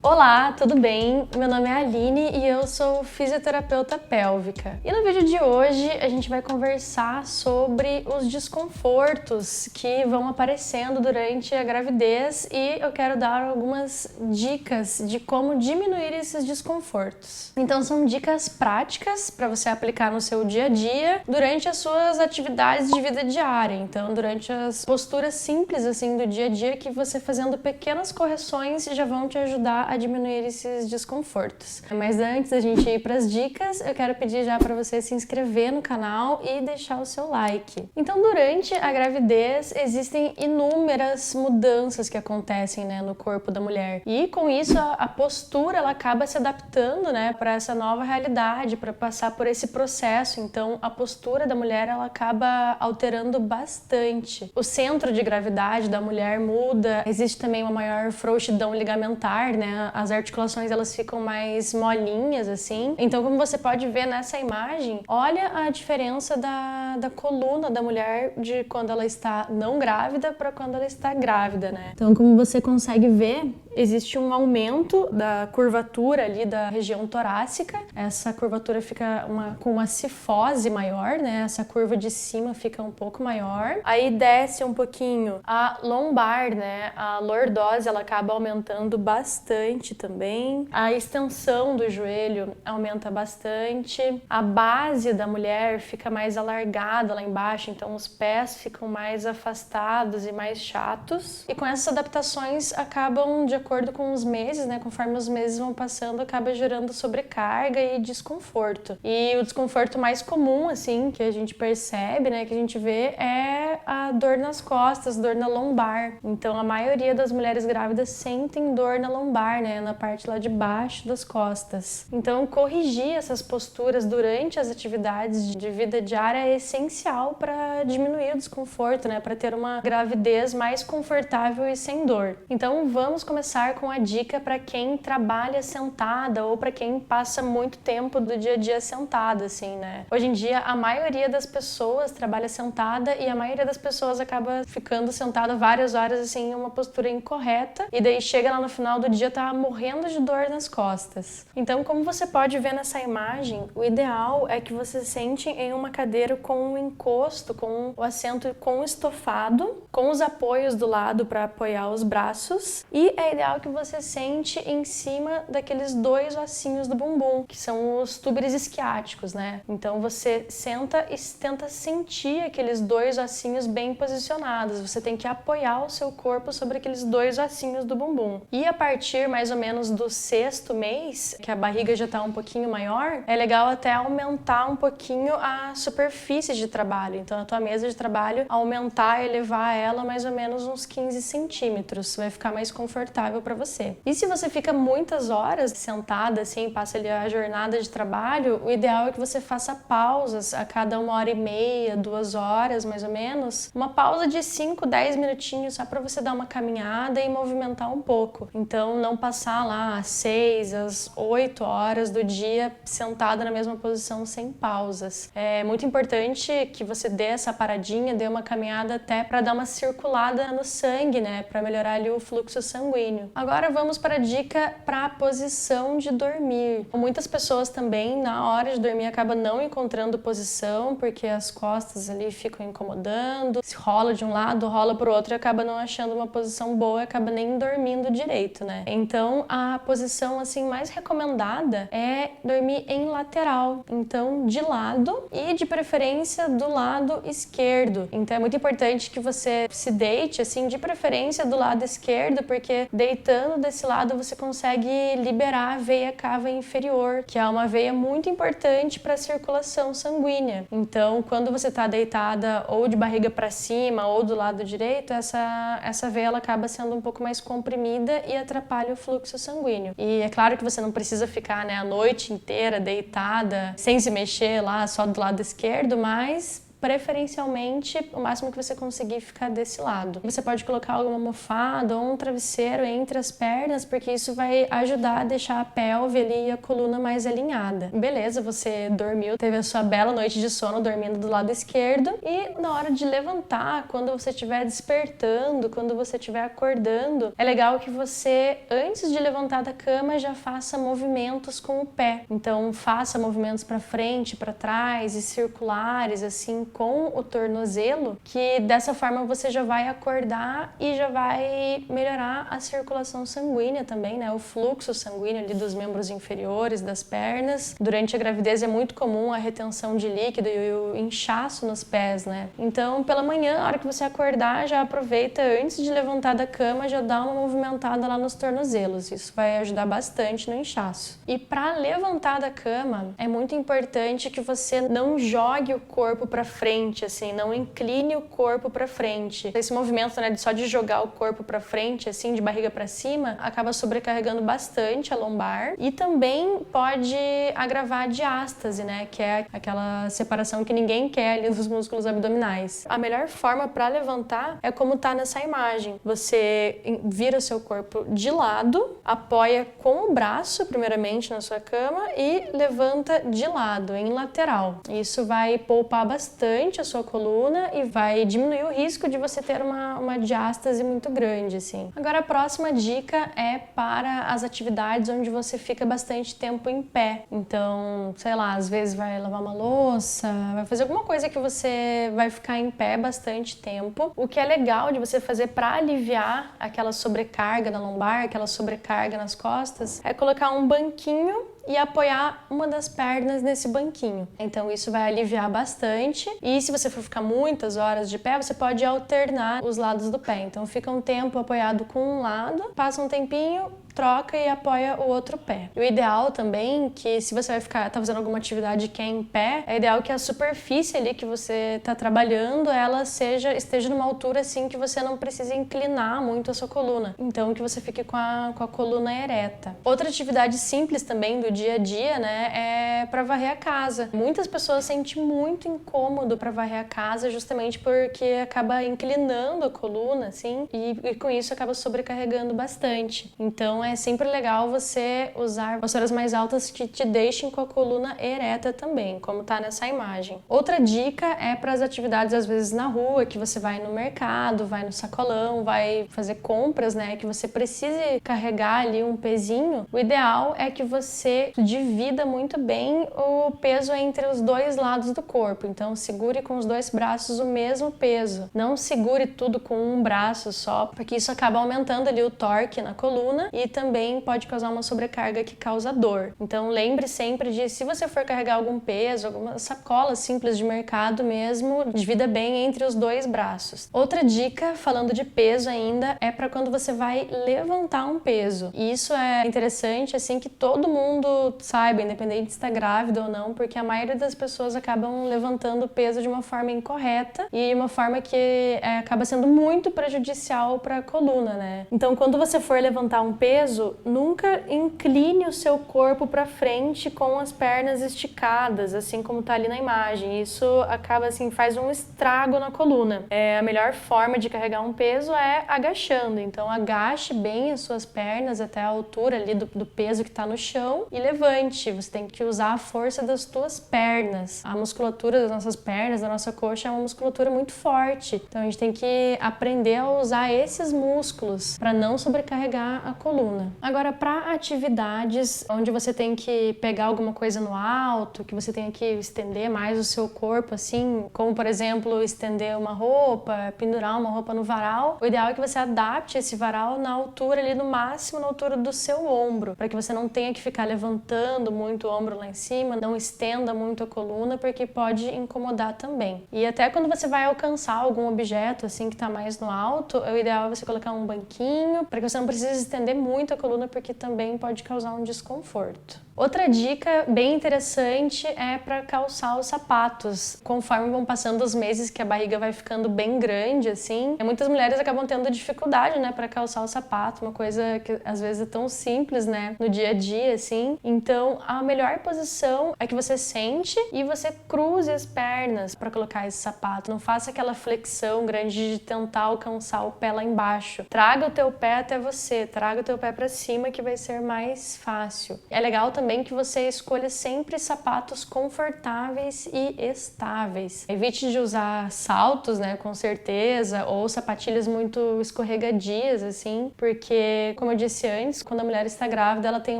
Olá, tudo bem? Meu nome é Aline e eu sou fisioterapeuta pélvica. E no vídeo de hoje a gente vai conversar sobre os desconfortos que vão aparecendo durante a gravidez e eu quero dar algumas dicas de como diminuir esses desconfortos. Então são dicas práticas para você aplicar no seu dia a dia durante as suas atividades de vida diária. Então durante as posturas simples assim do dia a dia que você fazendo pequenas correções já vão te ajudar a diminuir esses desconfortos. Mas antes da gente ir para as dicas, eu quero pedir já para você se inscrever no canal e deixar o seu like. Então, durante a gravidez, existem inúmeras mudanças que acontecem, no corpo da mulher. E com isso, a postura ela acaba se adaptando, para essa nova realidade, para passar por esse processo. Então, a postura da mulher ela acaba alterando bastante. O centro de gravidade da mulher muda. Existe também uma maior frouxidão ligamentar, As articulações elas ficam mais molinhas assim. Então, como você pode ver nessa imagem, olha a diferença da coluna da mulher de quando ela está não grávida para quando ela está grávida, Então, como você consegue ver, existe um aumento da curvatura ali da região torácica. Essa curvatura fica com uma cifose maior, Essa curva de cima fica um pouco maior. Aí desce um pouquinho a lombar, A lordose ela acaba aumentando bastante também. A extensão do joelho aumenta bastante. A base da mulher fica mais alargada lá embaixo, então os pés ficam mais afastados e mais chatos. E com essas adaptações acabam, de acordo com os meses, conforme os meses vão passando, acaba gerando sobrecarga e desconforto. E o desconforto mais comum, assim, que a gente percebe, que a gente vê, é a dor nas costas, dor na lombar. Então, a maioria das mulheres grávidas sentem dor na lombar, na parte lá de baixo das costas. Então, corrigir essas posturas durante as atividades de vida diária é essencial para diminuir o desconforto, para ter uma gravidez mais confortável e sem dor. Então, vamos começar com a dica para quem trabalha sentada ou para quem passa muito tempo do dia a dia sentada, assim, Hoje em dia, a maioria das pessoas trabalha sentada e a maioria das pessoas acaba ficando sentada várias horas, assim, em uma postura incorreta e daí chega lá no final do dia tá morrendo de dor nas costas. Então, como você pode ver nessa imagem, o ideal é que você sente em uma cadeira com um encosto, com o assento com estofado, com os apoios do lado para apoiar os braços, e é ideal que você sente em cima daqueles dois ossinhos do bumbum, que são os túberes isquiáticos, Então você senta e tenta sentir aqueles dois ossinhos bem posicionados. Você tem que apoiar o seu corpo sobre aqueles dois ossinhos do bumbum. E a partir mais ou menos do 6º mês, que a barriga já está um pouquinho maior, é legal até aumentar um pouquinho a superfície de trabalho. Então a tua mesa de trabalho, aumentar e elevar ela mais ou menos uns 15 centímetros. Vai ficar mais confortável para você. E se você fica muitas horas sentada, assim, passa ali a jornada de trabalho, o ideal é que você faça pausas a cada 1h30, 2 horas mais ou menos. Uma pausa de 5, 10 minutinhos só para você dar uma caminhada e movimentar um pouco. Então não passar lá às 6, às 8 horas do dia sentada na mesma posição sem pausas. É muito importante que você dê essa paradinha, dê uma caminhada até para dar uma circulada no sangue, para melhorar ali o fluxo sanguíneo. Agora vamos para a dica para a posição de dormir. Muitas pessoas também na hora de dormir acabam não encontrando posição porque as costas ali ficam incomodando, se rola de um lado, rola para o outro e acaba não achando uma posição boa e acaba nem dormindo direito, Então a posição assim mais recomendada é dormir em lateral, então de lado e de preferência do lado esquerdo. Então é muito importante que você se deite assim de preferência do lado esquerdo, porque deitando desse lado você consegue liberar a veia cava inferior, que é uma veia muito importante para a circulação sanguínea. Então quando você está deitada ou de barriga para cima ou do lado direito, essa veia ela acaba sendo um pouco mais comprimida e atrapalha o fluxo sanguíneo. E é claro que você não precisa ficar a noite inteira deitada sem se mexer lá só do lado esquerdo, mas preferencialmente o máximo que você conseguir ficar desse lado. Você pode colocar alguma almofada ou um travesseiro entre as pernas, porque isso vai ajudar a deixar a pelve ali e a coluna mais alinhada. Beleza, você dormiu, teve a sua bela noite de sono dormindo do lado esquerdo, e na hora de levantar, quando você estiver despertando, quando você estiver acordando, é legal que você, antes de levantar da cama, já faça movimentos com o pé. Então faça movimentos para frente, para trás e circulares assim com o tornozelo, que dessa forma você já vai acordar e já vai melhorar a circulação sanguínea também, né? O fluxo sanguíneo ali dos membros inferiores, das pernas. Durante a gravidez é muito comum a retenção de líquido e o inchaço nos pés, né? Então, pela manhã, na hora que você acordar, já aproveita, antes de levantar da cama, já dá uma movimentada lá nos tornozelos. Isso vai ajudar bastante no inchaço. E para levantar da cama, é muito importante que você não jogue o corpo para frente, assim, não incline o corpo para frente. Esse movimento, né, só de jogar o corpo para frente, assim, de barriga para cima, acaba sobrecarregando bastante a lombar e também pode agravar a diástase, né, que é aquela separação que ninguém quer ali dos músculos abdominais. A melhor forma para levantar é como tá nessa imagem. Você vira o seu corpo de lado, apoia com o braço, primeiramente, na sua cama e levanta de lado, em lateral. Isso vai poupar bastante a sua coluna e vai diminuir o risco de você ter uma diástase muito grande, assim. Agora, a próxima dica é para as atividades onde você fica bastante tempo em pé. Então, sei lá, às vezes vai lavar uma louça, vai fazer alguma coisa que você vai ficar em pé bastante tempo. O que é legal de você fazer para aliviar aquela sobrecarga na lombar, aquela sobrecarga nas costas, é colocar um banquinho e apoiar uma das pernas nesse banquinho. Então isso vai aliviar bastante. E se você for ficar muitas horas de pé, você pode alternar os lados do pé. Então fica um tempo apoiado com um lado, passa um tempinho, troca e apoia o outro pé. E o ideal também que, se você vai tá fazendo alguma atividade que é em pé, é ideal que a superfície ali que você está trabalhando, ela esteja numa altura assim que você não precise inclinar muito a sua coluna. Então que você fique com a coluna ereta. Outra atividade simples também do dia a dia, né, é para varrer a casa. Muitas pessoas sentem muito incômodo para varrer a casa justamente porque acaba inclinando a coluna, assim, e com isso acaba sobrecarregando bastante. Então é sempre legal você usar vassouras mais altas que te deixem com a coluna ereta também, como tá nessa imagem. Outra dica é para as atividades às vezes na rua, que você vai no mercado, vai no sacolão, vai fazer compras, né, que você precise carregar ali um pezinho. O ideal é que você divida muito bem o peso entre os dois lados do corpo. Então segure com os dois braços o mesmo peso. Não segure tudo com um braço só, porque isso acaba aumentando ali o torque na coluna e também pode causar uma sobrecarga que causa dor. Então lembre sempre de, se você for carregar algum peso, alguma sacola simples de mercado mesmo, divida bem entre os dois braços. Outra dica, falando de peso ainda, é para quando você vai levantar um peso. E isso é interessante, assim, que todo mundo saiba, independente de estar grávida ou não, porque a maioria das pessoas acabam levantando o peso de uma forma incorreta e uma forma que acaba sendo muito prejudicial para a coluna, né? Então, quando você for levantar um peso, nunca incline o seu corpo para frente com as pernas esticadas, assim como tá ali na imagem. Isso acaba, assim, faz um estrago na coluna. A melhor forma de carregar um peso é agachando. Então, agache bem as suas pernas até a altura ali do peso que está no chão e levante. Você tem que usar a força das tuas pernas. A musculatura das nossas pernas, da nossa coxa, é uma musculatura muito forte. Então, a gente tem que aprender a usar esses músculos para não sobrecarregar a coluna. Agora, para atividades onde você tem que pegar alguma coisa no alto, que você tem que estender mais o seu corpo, assim, como, por exemplo, estender uma roupa, pendurar uma roupa no varal, o ideal é que você adapte esse varal na altura ali, no máximo na altura do seu ombro, para que você não tenha que ficar levantando muito o ombro lá em cima, não estenda muito a coluna, porque pode incomodar também. E até quando você vai alcançar algum objeto, assim, que está mais no alto, o ideal é você colocar um banquinho, para que você não precise estender muito a coluna, porque também pode causar um desconforto. Outra dica bem interessante é para calçar os sapatos. Conforme vão passando os meses que a barriga vai ficando bem grande, assim, muitas mulheres acabam tendo dificuldade, né, para calçar o sapato, uma coisa que às vezes é tão simples, né, no dia a dia, assim. Então, a melhor posição é que você sente e você cruze as pernas para colocar esse sapato. Não faça aquela flexão grande de tentar alcançar o pé lá embaixo. Traga o teu pé até você, traga o teu pé para cima que vai ser mais fácil. É legal também que você escolha sempre sapatos confortáveis e estáveis. Evite de usar saltos, né, com certeza, ou sapatilhas muito escorregadias, assim, porque, como eu disse antes, quando a mulher está grávida, ela tem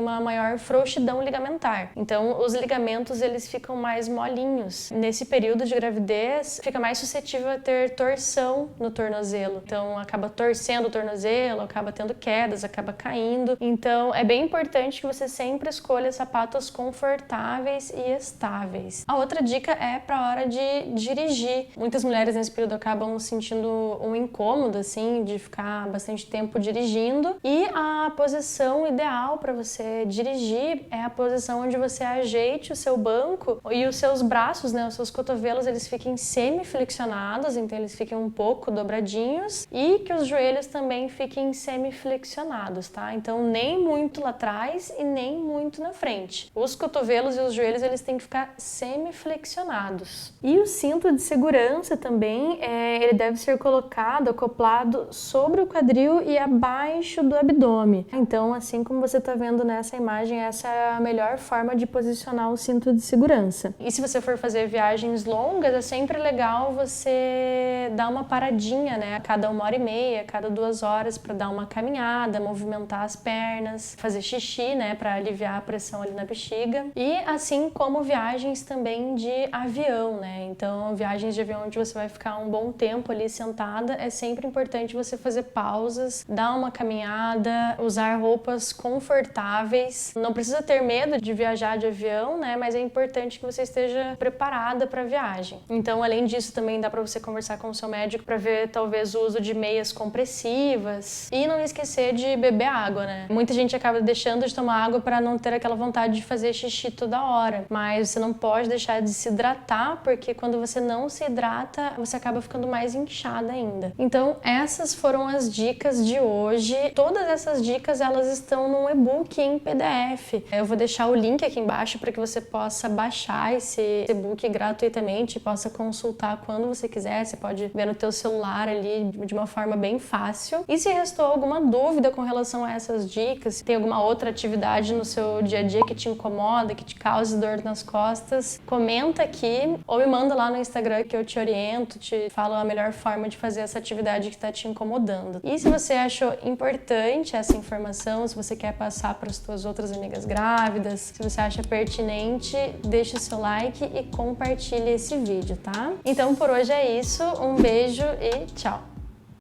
uma maior frouxidão ligamentar. Então, os ligamentos, eles ficam mais molinhos. Nesse período de gravidez, fica mais suscetível a ter torção no tornozelo. Então, acaba torcendo o tornozelo, acaba tendo quedas, acaba caindo. Então, é bem importante que você sempre escolha sapatos confortáveis e estáveis. A outra dica é para a hora de dirigir. Muitas mulheres nesse período acabam sentindo um incômodo, assim, de ficar bastante tempo dirigindo. E a posição ideal para você dirigir é a posição onde você ajeite o seu banco e os seus braços, né, os seus cotovelos, eles fiquem semiflexionados, então eles fiquem um pouco dobradinhos, e que os joelhos também fiquem semiflexionados, tá? Então nem muito lá atrás e nem muito na frente. Os cotovelos e os joelhos, eles têm que ficar semiflexionados. E o cinto de segurança também, ele deve ser colocado, acoplado sobre o quadril e abaixo do abdômen. Então, assim como você está vendo nessa imagem, essa é a melhor forma de posicionar o cinto de segurança. E se você for fazer viagens longas, é sempre legal você dar uma paradinha, né? A cada 1h30, a cada 2 horas, para dar uma caminhada, movimentar as pernas, fazer xixi, né? Para aliviar a pressão ali na bexiga. E assim como viagens também de avião, né? Então, viagens de avião onde você vai ficar um bom tempo ali sentada, é sempre importante você fazer pausas, dar uma caminhada, usar roupas confortáveis. Não precisa ter medo de viajar de avião, né? Mas é importante que você esteja preparada para a viagem. Então, além disso, também dá para você conversar com o seu médico para ver talvez o uso de meias compressivas e não esquecer de beber água, né? Muita gente acaba deixando de tomar água para não ter aquela vontade de fazer xixi toda hora, mas você não pode deixar de se hidratar, porque quando você não se hidrata, você acaba ficando mais inchada ainda. Então, essas foram as dicas de hoje. Todas essas dicas, elas estão num e-book em PDF. Eu vou deixar o link aqui embaixo para que você possa baixar esse e-book gratuitamente e possa consultar quando você quiser. Você pode ver no teu celular ali de uma forma bem fácil. E se restou alguma dúvida com relação a essas dicas, se tem alguma outra atividade no seu dia a dia que te incomoda, que te cause dor nas costas, comenta aqui ou me manda lá no Instagram que eu te oriento, te falo a melhor forma de fazer essa atividade que está te incomodando. E se você achou importante essa informação, se você quer passar para as suas outras amigas grávidas, se você acha pertinente, deixa o seu like e compartilhe esse vídeo, tá? Então por hoje é isso, um beijo e tchau!